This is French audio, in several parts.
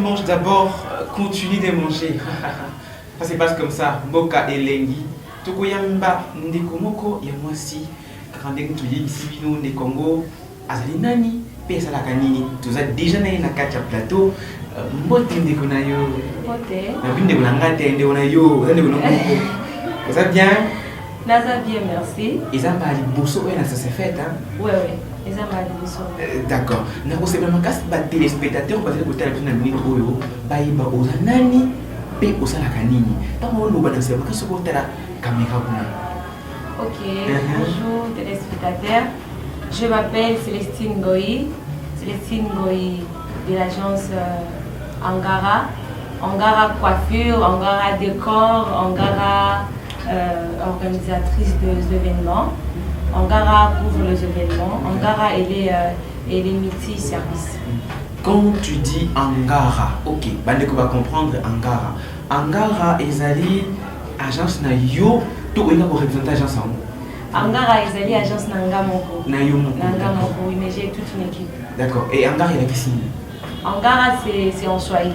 Mange d'abord, continue de manger. Ça se passe comme ça. Mboka elengi. Tokoyamba ndeko moko ya mwasi. Kakandeng tuyi ici bino ne Congo. Azali nani? Pesa la kanini. Toza déjà na kati ya plateau. Mbote ndeko na yo. Mbote. Na binde kolangate ndeko na yo. Ndeko na moko. Ça bien? Naza bien, merci. Ils ont pas liboso et ça s'est fait hein. Ouais. Ils ont pas liboso. D'accord. Na ko sebela makasi ba téléspectateurs ba tele kotala tuna minute oyo ba iba oza nani pe osala kanini. Tango lo ba na sebela makasi ko tala caméra kuna. OK. Bonjour téléspectateurs. Je m'appelle Célestine Goyi. Célestine Goyi de l'agence Angara. Angara coiffure, Angara décor, Angara organisatrice des événements. Angara couvre les événements. Angara, elle est multi-service. Quand tu dis Angara, ok, Bandeko va comprendre Angara. Angara, ezali agence na yo, tout est là pour représenter l'agence en Angara, ezali agence Nanga Moko. Na yo Moko. Nanga Moko, oui, mais j'ai toute une équipe. D'accord. Et Angara, il a qui signe? Angara, c'est en Swahili.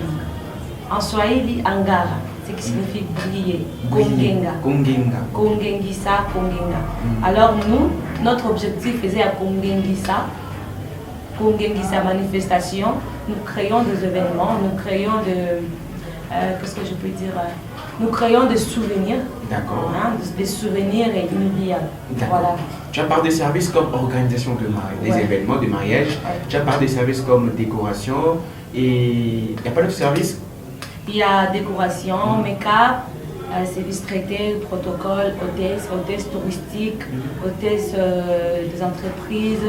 En Swahili, Angara. Ce qui signifie briller. Kongenga. Kongenga. Kongengisa, Kongenga. Alors nous, notre objectif faisait à Kongengisa manifestation. Nous créons des événements, nous créons qu'est-ce que je peux dire? Nous créons des souvenirs. D'accord. Hein, des souvenirs inoubliables. Voilà. Tu as parlé de services comme organisation de mariage, des événements de mariage. Ouais. Tu as parlé de services comme décoration. Et il n'y a pas d'autres services? Il y a décoration, make-up, services traités, protocole, hôtesse touristique, hôtesse des entreprises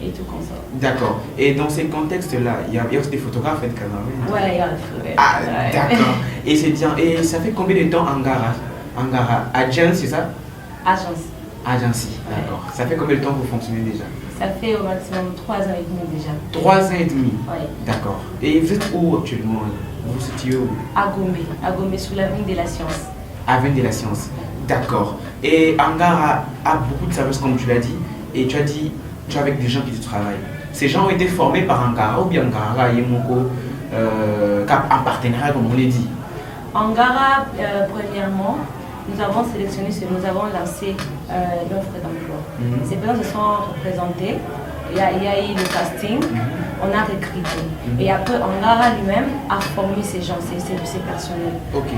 et tout comme ça. D'accord. Et dans ces contextes-là, il y a aussi des photographes et des caméramans? Ouais, il y a des photographes. Ah, d'accord. Et c'est bien. Et ça fait combien de temps Angara? Angara, agence, c'est ça? Agence. Agence, d'accord. Ça fait combien de temps que vous fonctionnez déjà? Ça fait au maximum 3 ans et demi déjà. 3 ans et demi? Oui. D'accord. Et vous êtes où actuellement? Vous êtes où? À Gombe, sous l'avenue de la Science. Avenue de la Science, d'accord. Et Angara a beaucoup de services comme tu l'as dit. Et tu as dit, tu es avec des gens qui te travaillent. Ces gens ont été formés par Angara ou bien Angara et Moko en partenariat comme on l'a dit? Angara, premièrement, nous avons sélectionné, nous avons lancé l'offre d'emploi. Ces personnes se sont représentées, il y a eu le casting, on a recruté. Et après, Angara lui-même a formé ces gens, ces personnels. Ok.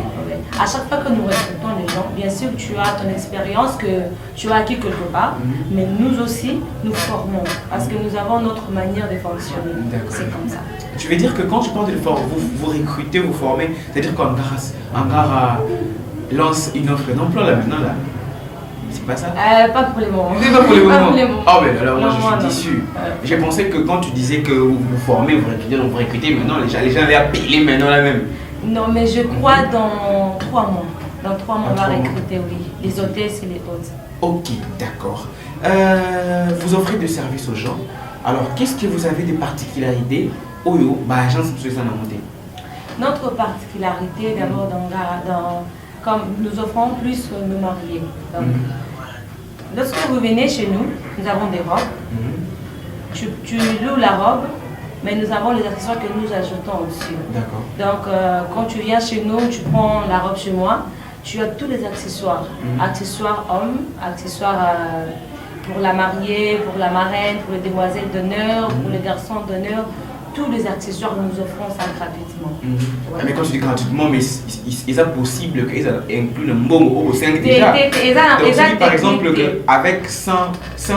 À chaque fois que nous recrutons les gens, bien sûr, tu as ton expérience que tu as acquis quelque part, mais nous aussi, nous formons parce que nous avons notre manière de fonctionner. C'est comme ça. Tu veux dire que quand tu parles de vous recrutez, vous formez, c'est-à-dire qu'Angara lance une offre d'emploi là maintenant là? C'est pas ça? Pas pour le moment. Pas pour le moment. Ah mais alors moi je suis déçu. J'ai pensé que quand tu disais que vous vous formez, vous recrutez maintenant, les gens allaient appeler maintenant là même. Non mais je crois dans 3 mois. Dans 3 mois on va recruter, oui. Les hôtesses et les hôtes. Ok, d'accord. Vous offrez des services aux gens. Alors qu'est-ce que vous avez de particularités au agence de ça monté? Notre particularité d'abord comme nous offrons plus que nos mariés. Donc, lorsque vous venez chez nous, nous avons des robes. Tu loues la robe, mais nous avons les accessoires que nous ajoutons au-dessus. Donc, quand tu viens chez nous, tu prends la robe chez moi, tu as tous les accessoires. Accessoires hommes, accessoires pour la mariée, pour la marraine, pour les demoiselles d'honneur, pour les garçons d'honneur. Tous les accessoires, nous offrons ça gratuitement. Ouais. Mais quand tu dis gratuitement, mais il est possible qu'ils incluent le mbongo au 5 déjà. Donc, par exemple, avec 100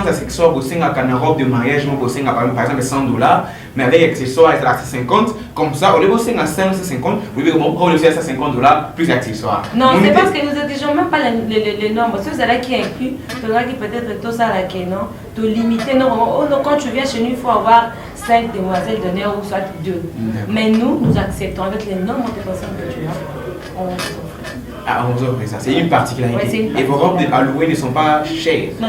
accessoires au 5 à une robe de mariage, au 5 à par exemple $100, mais avec accessoires, c'est 50. Comme ça, au lieu de 5 à 550, vous pouvez le faire à $50 plus accessoires. Non, c'est parce que nous n'exigeons même pas les nombres. C'est ça qui inclut, qui peut-être tout ça là qui non, de limiter. Non, quand tu viens chez nous, il faut avoir 5 demoiselles d'honneur ou soit 2. Mais nous acceptons avec les nombres de personnes que tu as, on vous offre. Ah, on vous offre ça, c'est une particularité. Et vos robes à louer ne sont pas chères? Non.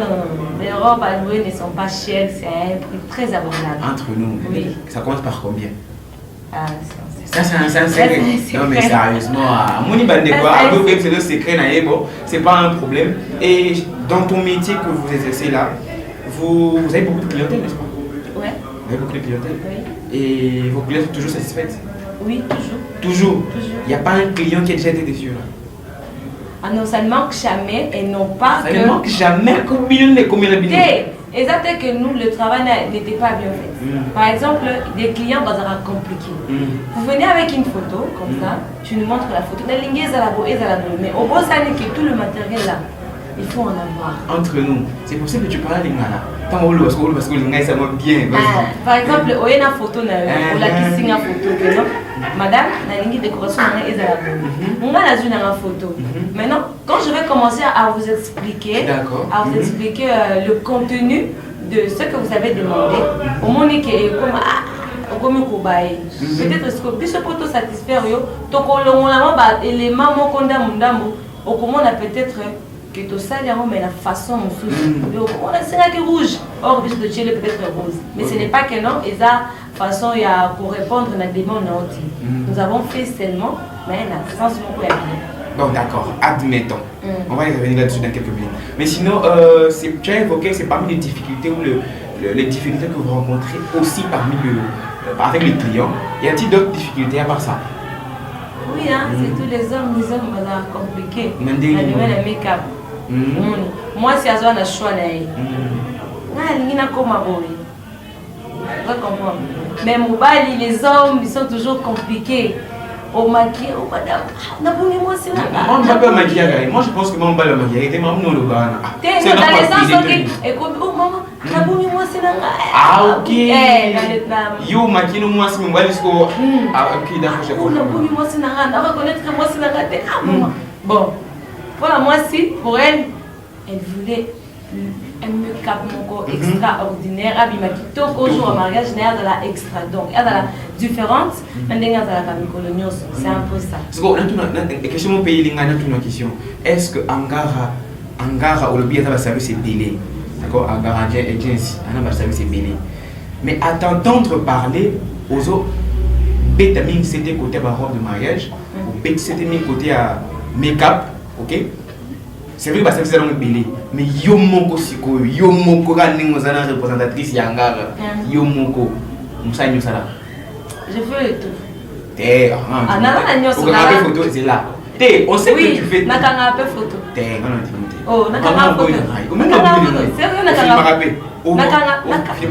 Les robes à louer ne sont pas chères, c'est à un prix très abordable. Entre nous, oui. Ça commence par combien? Ça, c'est un secret. Non, mais sérieusement, c'est le secret, c'est pas un problème. Et dans ton métier que vous exercez là, vous avez beaucoup de clientèle, n'est-ce pas? Ouais. Vous avez beaucoup de clientèle? Oui. Et vos clients sont toujours satisfaites? Oui, toujours. Toujours. Il n'y a pas un client qui a déjà été déçu là. Ah non, ça ne manque jamais et non pas ça ne manque jamais. Combien de exactement que nous, le travail n'était pas bien fait. Par exemple, des clients vont être compliqués. Vous venez avec une photo, comme ça, tu nous montres la photo. Mais au beau ça n'est que tout le matériel là, il faut en avoir. Entre nous, c'est pour ça que tu parles de Lingala. Parce que Lingala, ça va bien. Par exemple, il y a une photo, on l'a qui signe une photo. Madame, la ligne de décoration est à la bonne. On a une photo. Maintenant, quand je vais commencer à vous expliquer, le contenu de ce que vous avez demandé, au moment où comme peut-être est-ce que plus ce photo satisfaire élément au comment on a peut-être que tout ça mais la façon on a que rouge or peut-être rose mais ce n'est pas que non et ça façon il y a pour répondre à la demande nous avons fait seulement mais la sens bon d'accord, admettons. On va y revenir là-dessus dans quelques minutes. Mais sinon, tu as évoqué, c'est parmi les difficultés ou les difficultés que vous rencontrez aussi avec les clients. Y a-t-il d'autres difficultés à part ça? Oui, hein, c'est tous les hommes compliqués. La nouvelle make-up. Moi, si je suis choix, mais les hommes, ils sont toujours compliqués. Au maquillage, au madame, moi c'est là. Moi je pense que mon bal maquillage était même non le bas. C'est dans les sens que et comme oh maman, moi c'est là. Ah OK. Yo maquillage moi c'est mon bal jusqu'au ah OK d'accord. Moi c'est là, on va connaître que moi c'est là. Bon. Voilà moi si pour elle voulait un make-up extraordinaire, habillé jour au mariage, il y a de la extra, donc il y a de la différence, il y a de la famille coloniale, c'est un peu ça. Est-ce que Angara ou le billet de service est belé? D'accord, Angara Agency, un service est belé. Mais à t'entendre parler aux autres, bétamine c'était côté robe de mariage, ou bétamine c'était côté à make-up, ok? C'est vrai que ça fait un belé, mais Yomoko Siko, Yomoko Raning, représentatrice Yangara, Yomoko, Moussa Nyosala. Je fais le tout. Photo, c'est là. On sait que tu fais. Nakanga photo. Oh, Nakanga photo.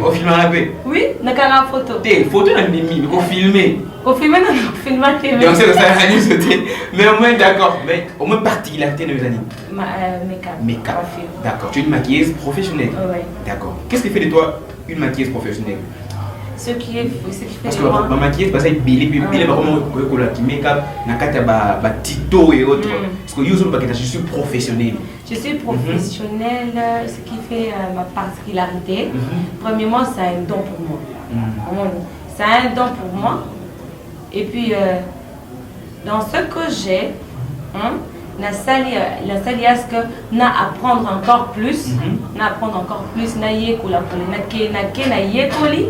Au film à la paix. Oui, Nakanga photo. Photo dans le il faut filmer. Au film, on filme. Donc c'est ça, mais au moins d'accord. Mais au moins particularité de mes années. Make-up. D'accord. Tu es une maquilleuse professionnelle. Oui. D'accord. Qu'est-ce qui fait de toi une maquilleuse professionnelle? Ce qui fait parce que ma maquilleuse parce que billet vraiment qui make-up na tito et autres parce que je suis professionnel. Je suis professionnelle, ce qui fait ma particularité. Premièrement, c'est un don pour moi. C'est un don pour moi. Et puis dans ce que j'ai, la salias que na apprendre encore plus, na yekoli, na yekoli.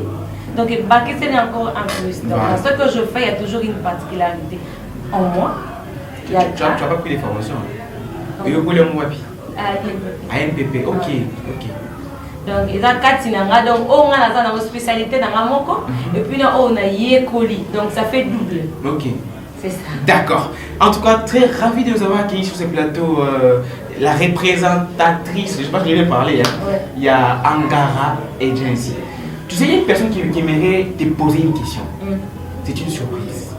Donc, c'est encore un plus. Donc, dans ce que je fais, il y a toujours une particularité. En moi, il y a. Tu n'as pas pris des formations? À NPP, ok. Donc, il y a 4 sinanga. Donc, on a une spécialité dans la moko. Et puis, on a yekoli. Donc, ça fait double. Ok. C'est ça. D'accord. En tout cas, très ravi de vous avoir accueilli sur ce plateau. La représentatrice, je ne sais pas si je vais parler. Il y a Angara Agency. Tu sais, il y a une personne qui aimerait te poser une question. C'est une surprise.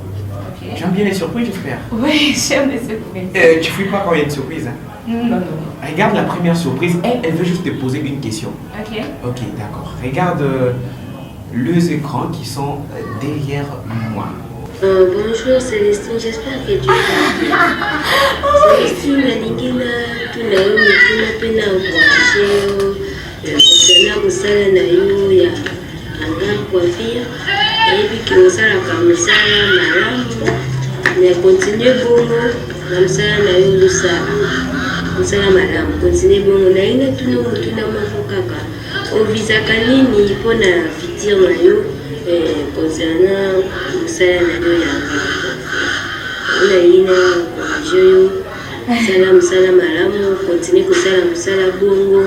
Okay. Tu aimes bien les surprises, j'espère? Oui, j'aime les surprises. Tu ne fuis pas quand il y a une surprise? Non. Regarde la première surprise. Elle veut juste te poser une question. Ok, d'accord. Regarde les écrans qui sont derrière moi. Bonjour Célestine, j'espère que tu vas bien. Célestine, concernant mosala na yo ya Angara Coiffure eyebi ke osalaka mosala malamu mais continue bongo na mosala na yo ozosala mosala malamu continue bongo nalingi natuna motuna moko kaka ovisaka nini mpona futur na yo concernant mosala na yo ya Angara Coiffure nalingi na encourage yo sala mosala malamu continue kosala mosala bongo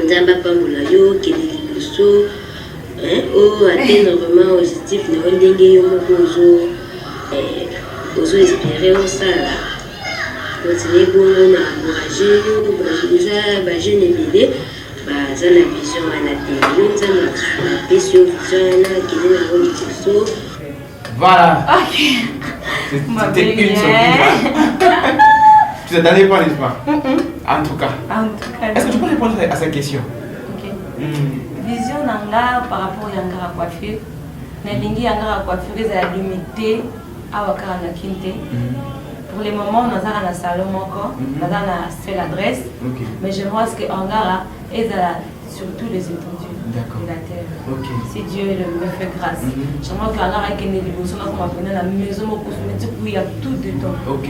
Nzamba pambola yo kende liboso atteindre vraiment objectif na yo ndenge yo moko espérer au ça. Continuer pour nous encourager, ça va jeune bébé, ça la vision à la télé, ça la vision qui est dans le tissu. Voilà. Ok. C'était une surprise. Tu t'attendais pas, n'est-ce pas? En tout cas. Est-ce que tu peux répondre à cette question? Ok. Vision nanga par rapport à Yangara coiffure. Nalingi Yangara coiffure, ils ont limité à Wakara Kinte. Pour le moment, nous avons un salon encore, nous avons fait l'adresse, mais je pense que Angara est surtout les étendues de la terre. Si Dieu me fait grâce. Je pense qu'Angara est une évolution, nous avons appris la maison, où il y a tout dedans. Ok.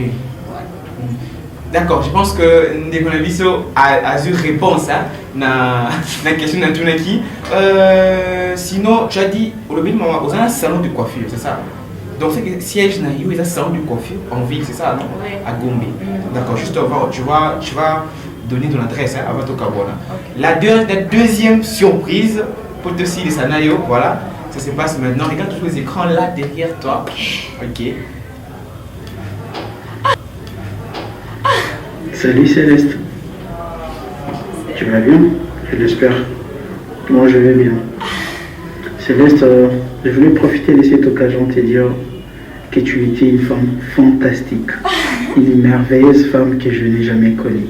D'accord, je pense que Ndekonabiso a eu réponse à la question de Tunaki. Sinon, tu as dit, au début, on a un salon de coiffure, c'est ça? Donc, c'est que siège n'a eu un salon de coiffure en ville, c'est ça, non? Oui. À Gombe. D'accord, juste avant, tu vas donner ton adresse à Avato Kabona. La deuxième surprise, pour te citer ça, voilà, ça se passe maintenant. Regarde tous les écrans là derrière toi. Ok. Salut Céleste. Tu vas bien? Je l'espère. Moi je vais bien. Céleste, je voulais profiter de cette occasion de te dire que tu étais une femme fantastique, une merveilleuse femme que je n'ai jamais connue.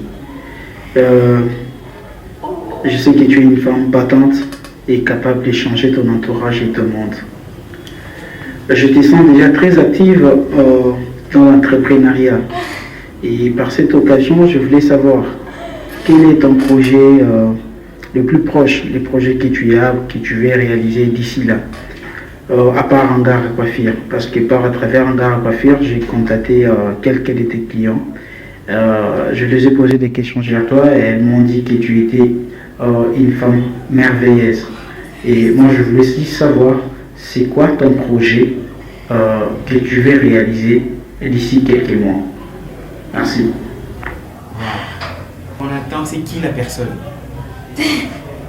Je sais que tu es une femme battante et capable de changer ton entourage et ton monde. Je te sens déjà très active dans l'entrepreneuriat. Et par cette occasion, je voulais savoir quel est ton projet le plus proche, les projets que tu as, que tu veux réaliser d'ici là. À part Angara Coiffure, parce que à travers Angara Coiffure, j'ai contacté quelques de tes clients. Je les ai posé des questions à toi et elles m'ont dit que tu étais une femme merveilleuse. Et moi, je voulais aussi savoir, c'est quoi ton projet que tu veux réaliser d'ici quelques mois. Merci. On attend, c'est qui la personne?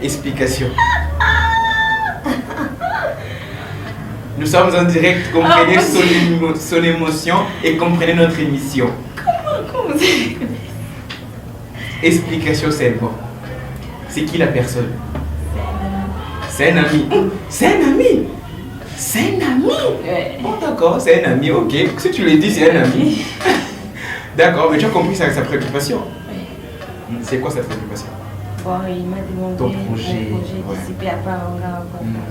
Explication. Nous sommes en direct, comprenez son émotion et comprenez notre émission. Comment Explication, c'est bon. C'est qui la personne? C'est un ami. C'est un ami. C'est un ami. Ouais. Bon, d'accord, c'est un ami, ok. Si tu le dis, c'est un ami. D'accord, mais tu as compris sa préoccupation. Oui. C'est quoi sa préoccupation? Bon, il m'a demandé ton projet participer à part Angara.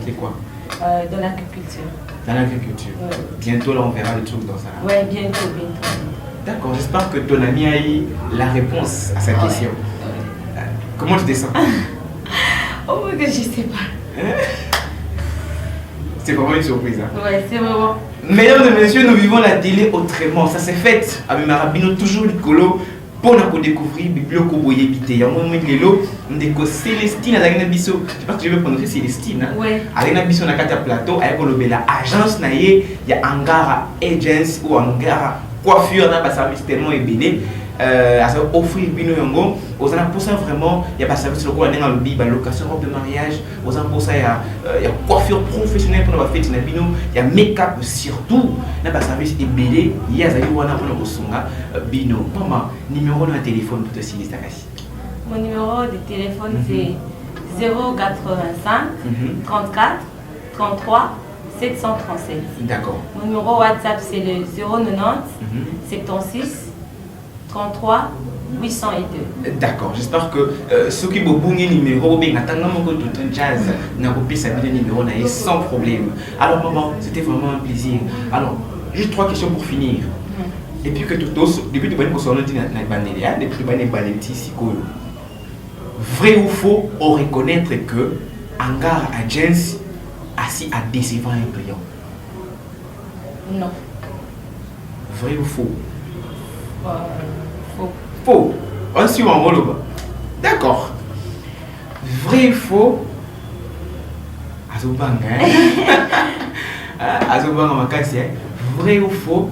C'est quoi? Dans l'agriculture. Dans l'agriculture. Ouais. Bientôt, là, on verra le truc dans ça. Oui, bientôt. D'accord, j'espère que ton ami a eu la réponse à sa question. Comment tu te sens? Oh, que je sais pas. C'est vraiment une surprise. Hein? Oui, c'est vraiment. Mesdames et messieurs, nous vivons la télé autrement. Ça s'est fait avec Marabino, toujours l'écolo. Pour nous découvrir Biblioco Boyebite. Il y a un moment où on Célestine avec Nabiso. Je pense que je vais prononcer Célestine. Oui. Avec Nabiso, on a un plateau. Avec l'agence, il y a Angara Agents ou Angara Coiffure. On a un service tellement ébéné. Offrir bino yango aux pour ça vraiment il y a pas service local on est dans le bi location robe de mariage aux pour ça il y a coiffure professionnelle pour la fête na bino il y a make-up surtout na pas service ébélé il y a zali wana pour le songa bino maman numéro de téléphone pour te signer ta case. Mon numéro de téléphone c'est 085 34 33 737. D'accord. Mon numéro WhatsApp c'est le 090 76 33 802. D'accord, j'espère que ceux qui ont un numéro, bien attendant que tout un jazz n'a pas pu s'habiller le numéro sans problème. Alors maman, c'était vraiment un plaisir. Alors, juste 3 questions pour finir. Depuis que depuis que tu as dit vrai ou faux, on reconnaître que Angara Agence assis à décevant un client. Non. Vrai ou faux? Faux. Faux. On suit en mot. D'accord. Vrai ou faux? Azobanga. Azobanga makasi. Vrai ou faux?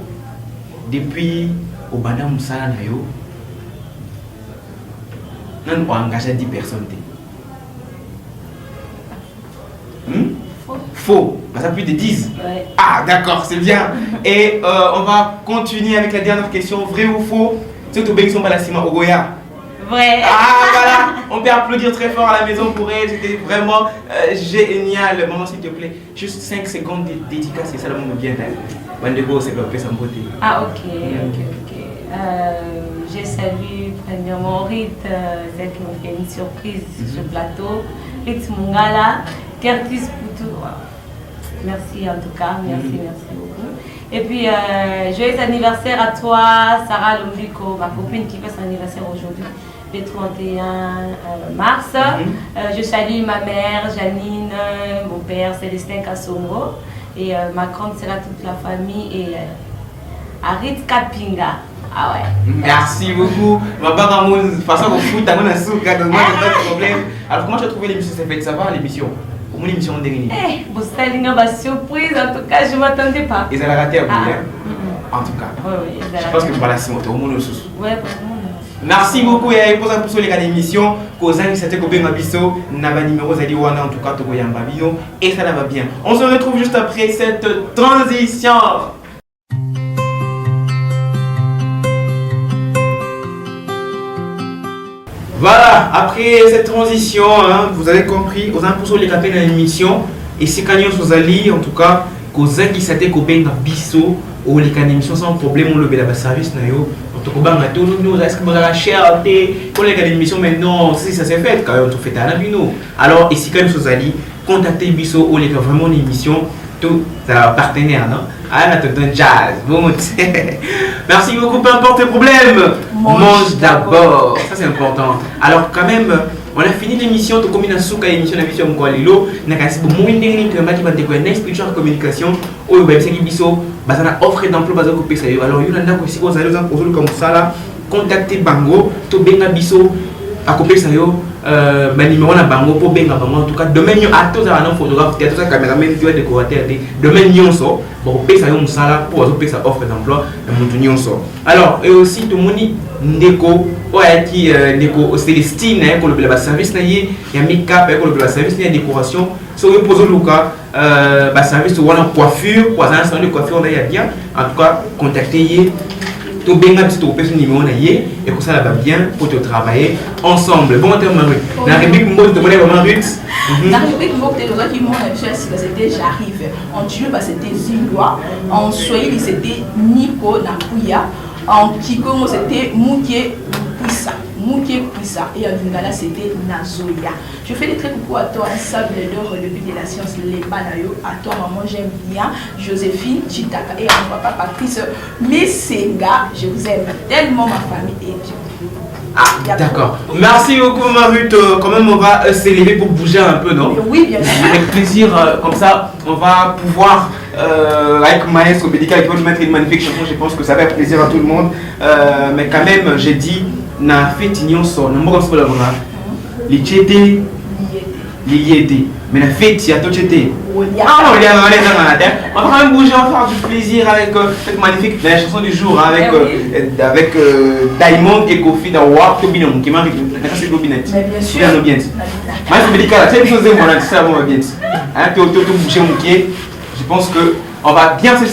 Depuis au Bana Moussala Nayo, nous avons engagé 10 personnes. Faux. Faux. Bah, ça plus de 10. Ouais. Ah, d'accord, c'est bien. Et on va continuer avec la dernière question. Vrai ou faux? C'est que tu pas la ciment au Goya. Vrai. Ah, voilà. On peut applaudir très fort à la maison pour elle. C'était vraiment génial. Maman, s'il te plaît, juste 5 secondes de dédicace. C'est ça le moment bien. Bandego, c'est le sa beauté. Ah, ok. J'ai salué premièrement Rit, celle qui m'a fait une surprise sur ce plateau. Rit Mungala, Curtis Poutou. Merci en tout cas, merci beaucoup. Et puis, joyeux anniversaire à toi, Sarah Lombiko, ma copine qui fait son anniversaire aujourd'hui, le 31 mars. Je salue ma mère, Janine, mon père, Célestin Kassongo, et ma grande sœur à toute la famille, et Arit Kapinga. Ah ouais. Merci beaucoup. Ma barre à mon façon de foot, t'as mon assouk, pas de problème. Alors, comment tu as trouvé l'émission? Ça va l'émission? Mon émission de dernier. Vous savez, une surprise, en tout cas, je ne m'attendais pas. Ils ont raté à vous, en tout cas. Oui, je pense que voilà, c'est au monde sous. Oui, merci beaucoup et pour ça pour les gars d'émission. Kozang c'était Kobe Mabiso, n'ava numéro Zali Wana en tout cas Togo Yambabino et ça va bien. On se retrouve juste après cette transition. Voilà, après cette transition, hein, vous avez compris, aux impôts les capés dans l'émission, et c'est Kanyon Sozali, en tout cas, Kozang qui s'était copain dans Bisso, ou les cas d'émission sans problème, on le fait la service, on te copain à tout, nous, est-ce que vous avez cher, pour les cas d'émission, mais non, si ça s'est fait, quand même, on te fait un abino. Alors, ici Kanyon Sozali, contactez Bisso, ou les cas vraiment l'émission, tout, c'est un partenaire, non? Ah, là, tu donnes jazz, bon, merci beaucoup, peu importe le problème. Mange d'abord, ça c'est important. Alors quand même, on a fini l'émission, tout comme une l'émission de Mkwalilo, on a cassé beaucoup de techniques, on a dit qu'on a une spiritual communication, où on a offre d'emploi, alors il y a aussi aux allées comme ça là, contactez Bango, tout bien biso, à couper ça yo, numéro na Bango pour bien Bango en tout cas, demain nous à tous un photographe, tout ça caméraman, tu es décorateur, demain nous so, pour payer ça yo musala pour payer ça offre d'emploi, nous so. Alors et aussi tout le monde ndeko ouais qui ndeko Célestine hein pour le service na y a make-up pour le service na décoration so yo pose luka service ou en coiffure pour un salon de coiffure là y a bien en tout cas contactez tout bien petit au petit numéro na y et pour ça là va bien pour te travailler ensemble. Bon terme Marie la réplique mot de vraiment Ruth la réplique mot de l'autre qui m'ont c'était j'arrive en Dieu c'était Zimbois en Swahili c'était Nico Nakuya. En Kikongo, c'était Mouké Puissa. Et en Lingala, c'était Nazoya. Je fais des très coucou à toi, un sable d'or, le but de la science, les banayo. À toi, maman, j'aime bien. Joséphine Chitaka et à mon papa Patrice Messenga. Je vous aime tellement, ma famille et Dieu. Ah, d'accord. Merci beaucoup, Marut. Quand même, on va s'élever pour bouger un peu, non? Oui, bien sûr. Avec plaisir, comme ça, on va pouvoir, avec Maestro Médical, qui va nous mettre une magnifique chanson. Je pense que ça va faire plaisir à tout le monde. Mais quand même, j'ai dit, na fait ignon son, na mboka sola bona. Li chete, li yete. Mais la fête, il y a tout chete. Ah non, il y a un on va quand même bouger, on va faire du plaisir avec cette magnifique la chanson du jour, avec Diamond et Kofi dans Wap Tobinon, qui m'a dit que c'est Lobinet. Mais bien sûr. Maestro Médical, c'est une chose, c'est ça, on va bien. Hein, tu bouger mon pied. Je pense qu'on va bien se